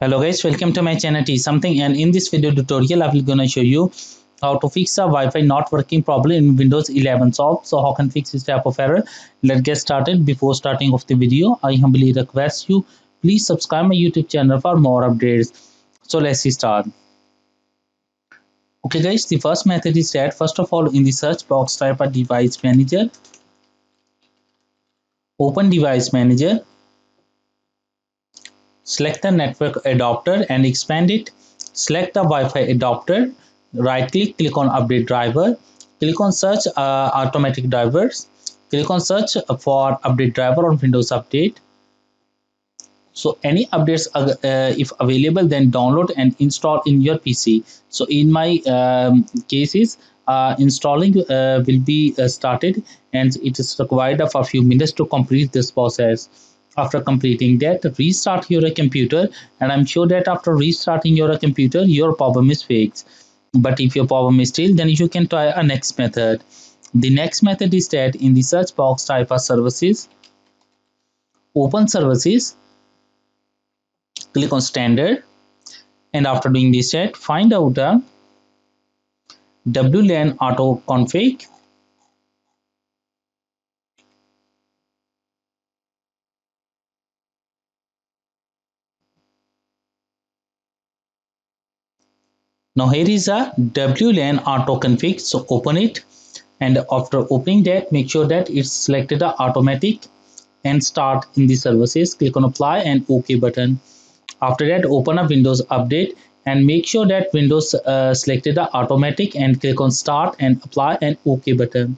Hello guys, welcome to my channel T something, and in this video tutorial I will gonna show you how to fix a Wi-Fi not working properly in Windows 11. So how can fix this type of error? Let's get started. Before starting of the video, I humbly request you please subscribe my YouTube channel for more updates. So let's start. Okay guys, the first method is that first of all in the search box type a device manager, open device manager, select the network adapter and expand it. Select the Wi-Fi adapter, right click on update driver, click on search automatic drivers, click on search for update driver on Windows Update. So any updates if available, then download and install in your PC. So in my cases, installing will be started, and it is required of a few minutes to complete this process. After completing that, restart your computer, and I'm sure that after restarting your computer your problem is fixed. But if your problem is still, then you can try a next method. The next method is that in the search box type of services, open services, click on standard, and after doing this set, find out the WLAN auto config. Now here is a WLAN auto config, so open it, and after opening that, make sure that it's selected the automatic and start in the services. Click on apply and OK button. After that, open up Windows Update and make sure that Windows selected the automatic and click on start and apply and OK button.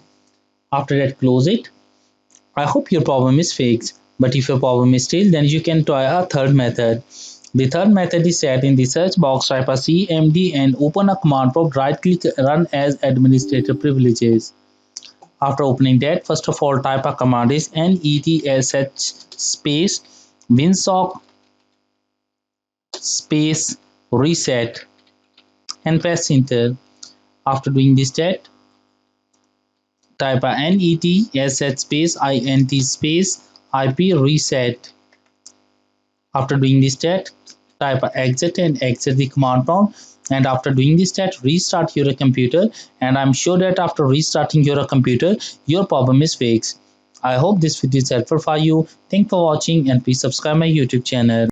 After that, close it. I hope your problem is fixed, but if your problem is still, then you can try a third method. The third method is set in the search box, type a CMD and open a command prompt, right click run as administrator privileges. After opening that, first of all type a command is netsh space winsock space reset and press enter. After doing this that, type a netsh space int space IP reset. After doing this that, type a exit and exit the command prompt. And after doing this that, restart your computer, and I'm sure that after restarting your computer your problem is fixed. I hope this video is helpful for you. Thanks for watching, and please subscribe my YouTube channel.